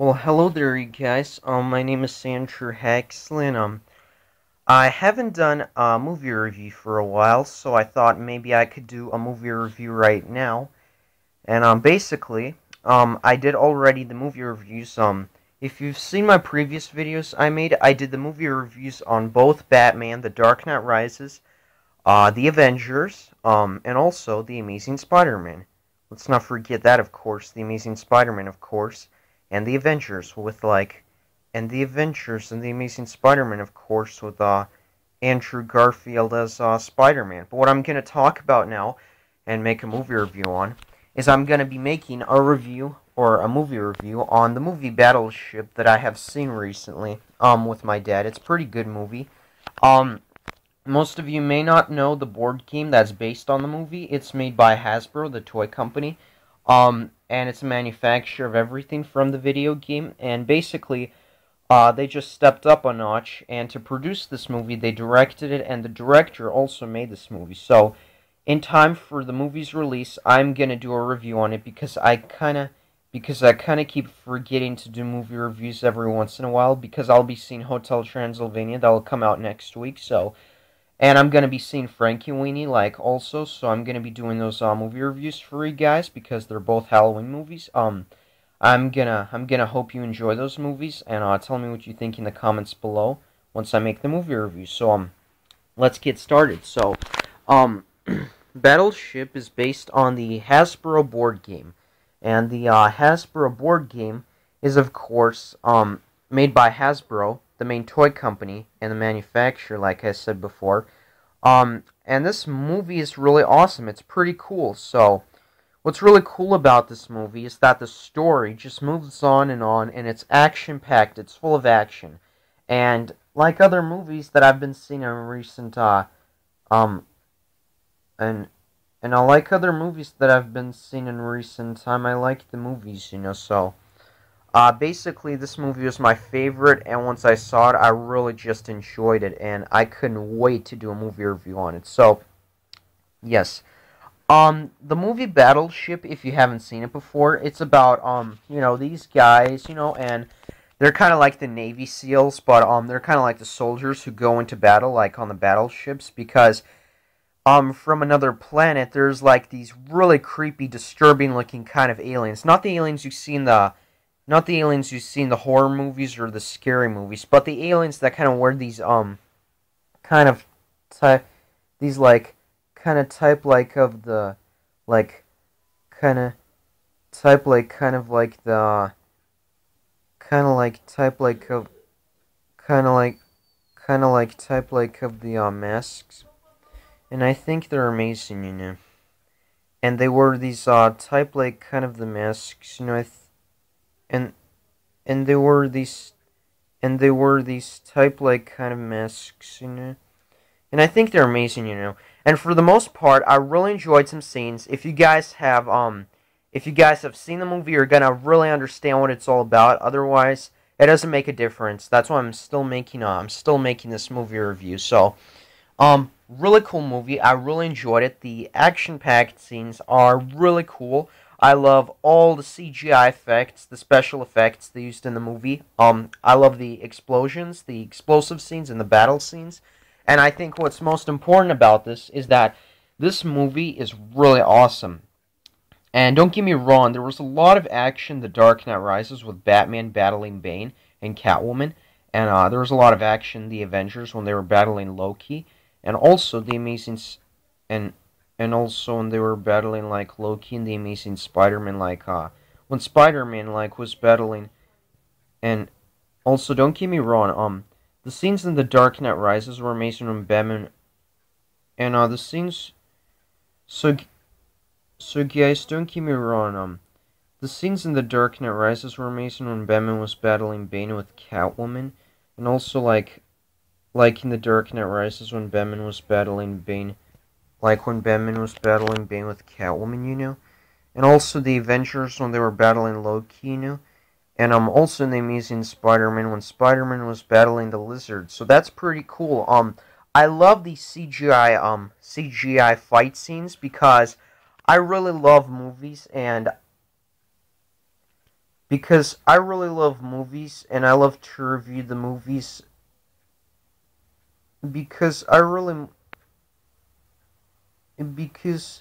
Well, hello there, you guys. My name is Sandra Haxlin. I haven't done a movie review for a while, so I thought maybe I could do a movie review right now. And I did already the movie reviews. If you've seen my previous videos I did the movie reviews on both Batman: The Dark Knight Rises, the Avengers, and also the Amazing Spider-Man. Let's not forget that, of course, the Amazing Spider-Man, of course, and the Avengers and the Avengers and the Amazing Spider-Man, of course, with Andrew Garfield as Spider-Man. But what I'm gonna talk about now and make a movie review on is I'm gonna be making a review or a movie review on the movie Battleship that I have seen recently with my dad. It's a pretty good movie. Um Most of you may not know the board game that's based on the movie. It's made by Hasbro, the toy company. And it's a manufacturer of everything from the video game. And basically, they just stepped up a notch. And to produce this movie, they directed it, and the director also made this movie. So, in time for the movie's release, I'm gonna do a review on it because I kinda keep forgetting to do movie reviews every once in a while because I'll be seeing Hotel Transylvania that'll come out next week. And I'm going to be seeing Frankenweenie, also, so I'm going to be doing those movie reviews for you guys, because they're both Halloween movies. I'm gonna hope you enjoy those movies, and tell me what you think in the comments below once I make the movie review. So, let's get started. So, um, Battleship is based on the Hasbro board game, and the Hasbro board game is, of course, made by Hasbro, the main toy company and the manufacturer, like I said before. And this movie is really awesome. It's pretty cool. So, what's really cool about this movie is that the story just moves on, and it's action-packed. It's full of action. And like other movies that I've been seeing in recent, um, and I like other movies that I've been seeing in recent time. I like the movies, so. Basically, this movie was my favorite, and once I saw it, I really just enjoyed it, and I couldn't wait to do a movie review on it. So, yes. The movie Battleship, if you haven't seen it before, it's about, these guys, and they're kind of like the Navy SEALs, but, they're kind of like the soldiers who go into battle, like, on the battleships, because, from another planet, there's, like, these really creepy, disturbing-looking kind of aliens. Not the aliens you see in the horror movies or the scary movies, but the aliens that kind of wear these, kind of type, these, like, kind of type, like, of the, like, kind of type, like, kind of like the, kind of like type, like, of, kind of like type, like, of the, masks, and I think they're amazing. And they wear these, type, like, kind of the masks, and and they were these type like kind of masks. And I think they're amazing. And for the most part, I really enjoyed some scenes. If you guys have seen the movie, you're gonna really understand what it's all about. Otherwise, it doesn't make a difference. That's why I'm still making this movie review. So, really cool movie. I really enjoyed it. The action-packed scenes are really cool. I love all the CGI effects, the special effects they used in the movie. I love the explosions, the explosive scenes, and the battle scenes. And I think what's most important about this is that this movie is really awesome. And don't get me wrong, there was a lot of action in The Dark Knight Rises with Batman battling Bane and Catwoman. And there was a lot of action in The Avengers when they were battling Loki. And also the Amazing... and also when they were battling, like, Loki and the Amazing Spider-Man, like, when Spider-Man, like, was battling, and also, don't get me wrong, the scenes in The Dark Knight Rises were amazing when Batman, and, the scenes, so guys, don't get me wrong, the scenes in The Dark Knight Rises were amazing when Batman was battling Bane with Catwoman, and also, like in The Dark Knight Rises when Batman was battling Bane, like when Batman was battling Bane with Catwoman. And also the Avengers when they were battling Loki. And also in the Amazing Spider-Man when Spider-Man was battling the Lizard. So that's pretty cool. I love these CGI fight scenes because I really love movies, and because I really love movies and I love to review the movies because I really because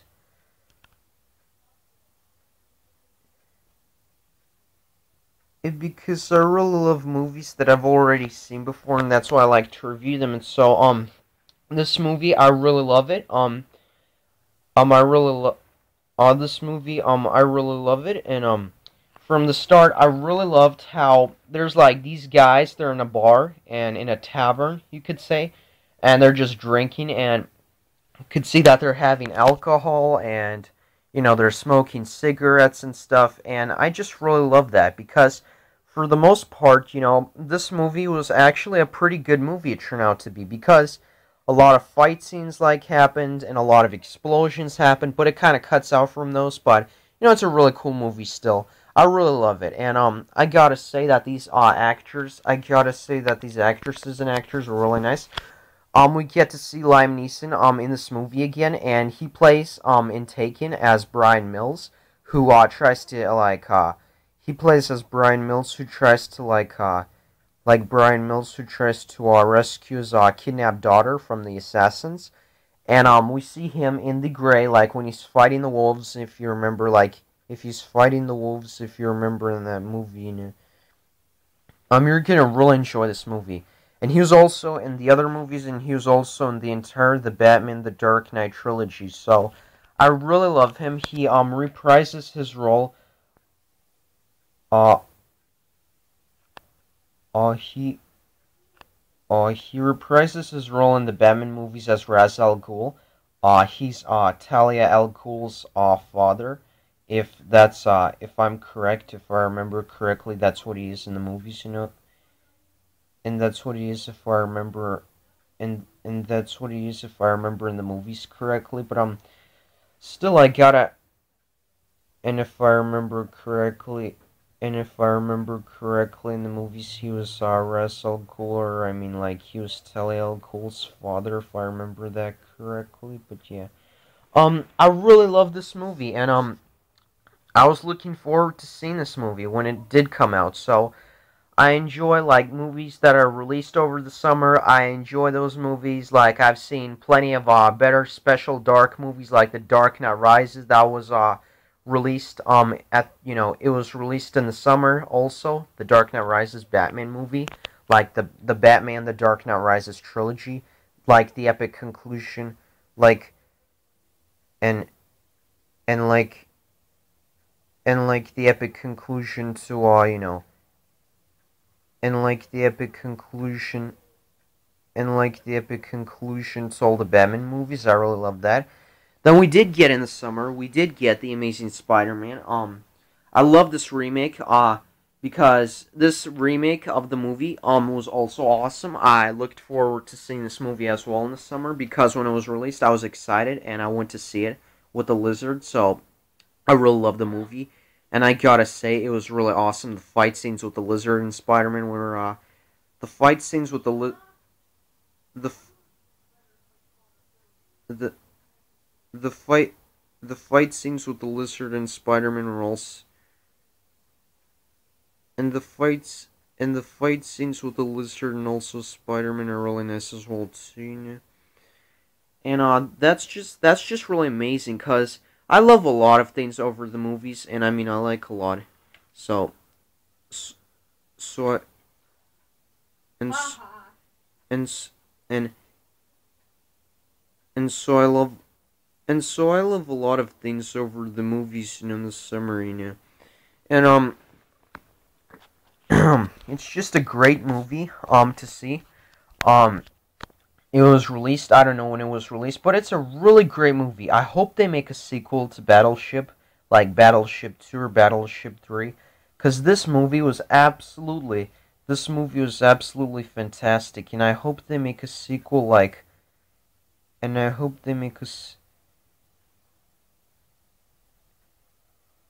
because I really love movies that I've already seen before, and that's why I like to review them. And so this movie I really love it. I really love this movie. I really love it, and from the start, I really loved how there's like these guys. They're in a bar and in a tavern, you could say, and they're just drinking, and you could see that they're having alcohol, and they're smoking cigarettes and stuff. And I just really love that because, for the most part, this movie was actually a pretty good movie. It turned out to be because a lot of fight scenes like happened and a lot of explosions happened, but it kind of cuts out from those. But it's a really cool movie still. I really love it, and I gotta say that these actresses and actors were really nice. We get to see Liam Neeson in this movie again, and he plays in Taken as Brian Mills, who tries to he plays as Brian Mills who tries to Brian Mills who tries to rescue his kidnapped daughter from the assassins. And we see him in the gray, like when he's fighting the wolves. If you remember, if he's fighting the wolves, if you remember in that movie, you're gonna really enjoy this movie. And he was also in the other movies, and he was also in the Batman the Dark Knight trilogy. So I really love him. He reprises his role. Uh, he he reprises his role in the Batman movies as Ra's al Ghul. He's Talia al Ghul's father. If I'm correct, if I remember correctly, that's what he is in the movies. And that's what he is if I remember, and that's what he is if I remember in the movies correctly. But still I gotta, and if I remember correctly, in the movies he was Ra's al Ghul, or I mean he was Talia al Ghul's father, if I remember that correctly. But yeah, I really love this movie, and I was looking forward to seeing this movie when it did come out. So I enjoy movies that are released over the summer. I enjoy those movies. I've seen plenty of better special dark movies like The Dark Knight Rises that was released it was released in the summer also. The Dark Knight Rises Batman movie, the Batman The Dark Knight Rises trilogy, the epic conclusion, and and like the epic conclusion to and the epic conclusion to all the Batman movies. I really love that. Then we did get in the summer, we did get The Amazing Spider-Man. I love this remake, because this remake of the movie, was also awesome. I looked forward to seeing this movie as well in the summer, because when it was released, I was excited, and I went to see it with the Lizard, so I really love the movie. And I gotta say, it was really awesome. The fight scenes with the Lizard and Spider-Man were, the fight scenes with the the the fight the fight scenes with the Lizard and Spider-Man were also, and the fight scenes with the Lizard and also Spider-Man are really nice as well too. And that's just really amazing, cause I love a lot of things over the movies, and I mean I like a lot. So so I, and and and and so I love a lot of things over the movies, in the summer, And it's just a great movie to see. Um it was released, I don't know when it was released, but it's a really great movie. I hope they make a sequel to Battleship, like Battleship 2 or Battleship 3, cuz this movie was absolutely fantastic, and I hope they make a sequel and I hope they make a s-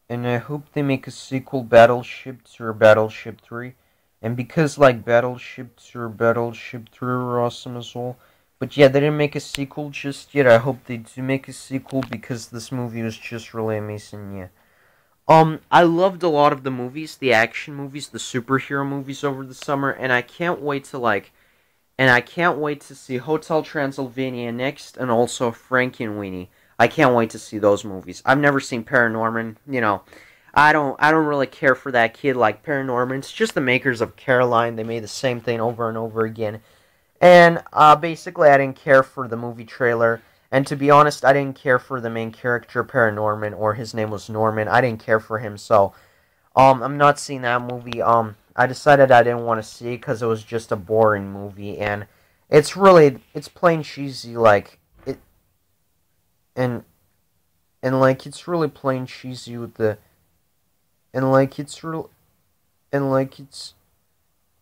and I hope they make a sequel, Battleship 2 or Battleship 3. And because Battleship 2 or Battleship 3 were awesome as well. But yeah, they didn't make a sequel just yet. I hope they do make a sequel because this movie was just really amazing, yeah. I loved a lot of the movies, the action movies, the superhero movies over the summer, and I can't wait to see Hotel Transylvania next, and also Frankenweenie. I can't wait to see those movies. I've never seen Paranorman. I don't really care for that kid like Paranorman. It's just the makers of Caroline. They made the same thing over and over again. And basically, I didn't care for the movie trailer. And to be honest, I didn't care for the main character, Paranorman, or his name was Norman. I didn't care for him, so I'm not seeing that movie. I decided I didn't want to see it because it was just a boring movie, and it's plain cheesy, like it, and like it's really plain cheesy with the, and like it's real, and like it's,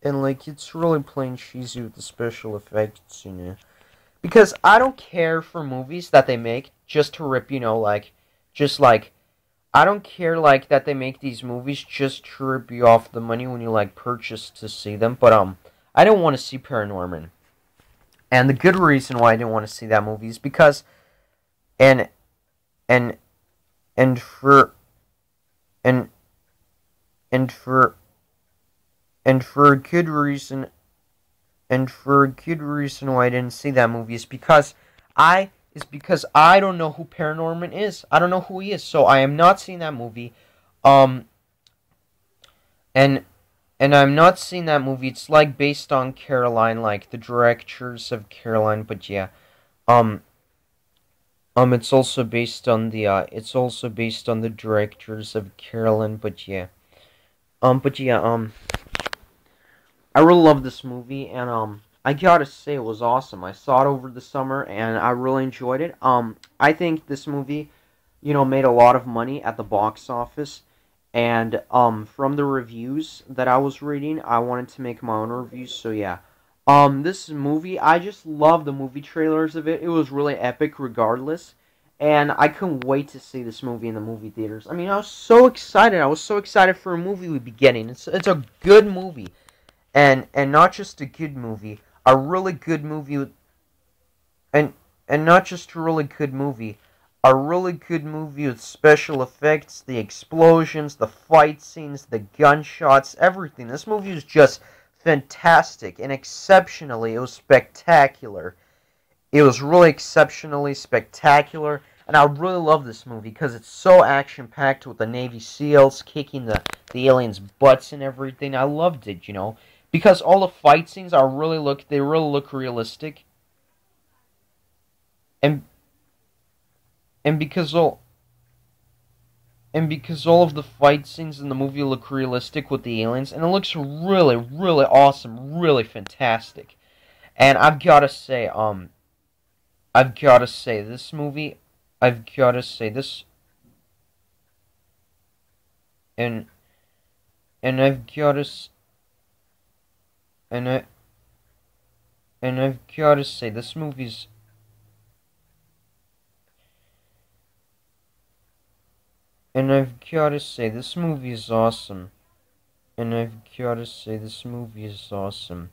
and like it's really plain cheesy with the special effects, Because I don't care for movies that they make just to rip, just like I don't care like that they make these movies just to rip you off the money when you like purchase to see them. But I didn't want to see Paranorman, and the good reason why I didn't want to see that movie is because and and and for and and for and for a good reason and for a good reason why I didn't see that movie is because I don't know who Paranorman is. I don't know who he is, so I am not seeing that movie. Um, and I'm not seeing that movie. It's like based on Caroline, like the directors of Caroline, but yeah. Um, it's also based on the directors of Caroline, but yeah. But yeah. I really love this movie, and I gotta say it was awesome. I saw it over the summer, and I really enjoyed it. I think this movie, made a lot of money at the box office, and from the reviews that I was reading, I wanted to make my own reviews. So yeah, this movie, I just love the movie trailers of it. It was really epic, regardless. And I couldn't wait to see this movie in the movie theaters. I mean, I was so excited. I was so excited for a movie we'd be getting. It's a good movie, and not just a good movie, a really good movie and not just a really good movie, a really good movie with special effects, the explosions, the fight scenes, the gunshots, everything. This movie was just fantastic and exceptionally, it was spectacular. It was really exceptionally spectacular, and I really love this movie because it's so action-packed with the Navy SEALs kicking the aliens' butts and everything. I loved it, because all the fight scenes they really look realistic, and and because all of the fight scenes in the movie look realistic with the aliens, and it looks really, really awesome, really fantastic. And I've gotta say this movie, I've gotta say this, and and I've gotta and I and I've gotta say this movie's and I've gotta say this movie is awesome. And I've gotta say this movie is awesome.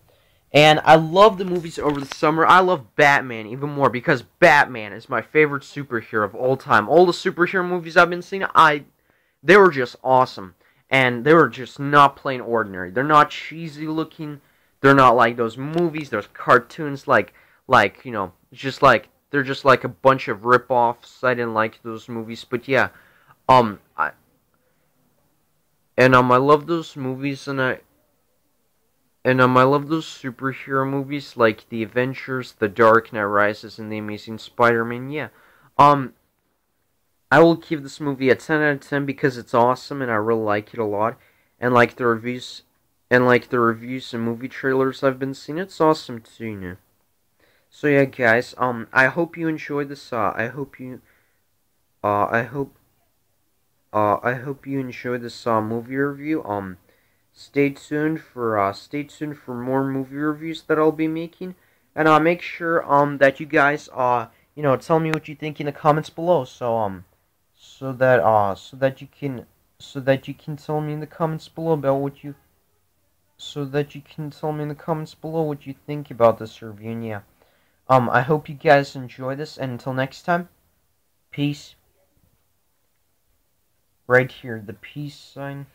And I love the movies over the summer. I love Batman even more because Batman is my favorite superhero of all time. All the superhero movies I've been seeing, they were just awesome. And they were just not plain ordinary. They're not cheesy looking. They're not like those movies, those cartoons just like they're just like a bunch of rip-offs. I didn't like those movies, but yeah. I I love those movies, I love those superhero movies like The Avengers, The Dark Knight Rises, and The Amazing Spider-Man. Yeah. Um, I will give this movie a 10 out of 10 because it's awesome and I really like it a lot. And like the reviews, and movie trailers I've been seeing, it's awesome too, So yeah, guys. I hope you enjoyed this. I hope you enjoyed this movie review. Stay tuned for more movie reviews that I'll be making, and make sure that you guys tell me what you think in the comments below. So that you can tell me in the comments below about what you so that you can tell me in the comments below what you think about this review. And yeah, I hope you guys enjoy this, and until next time, peace. right here, the peace sign.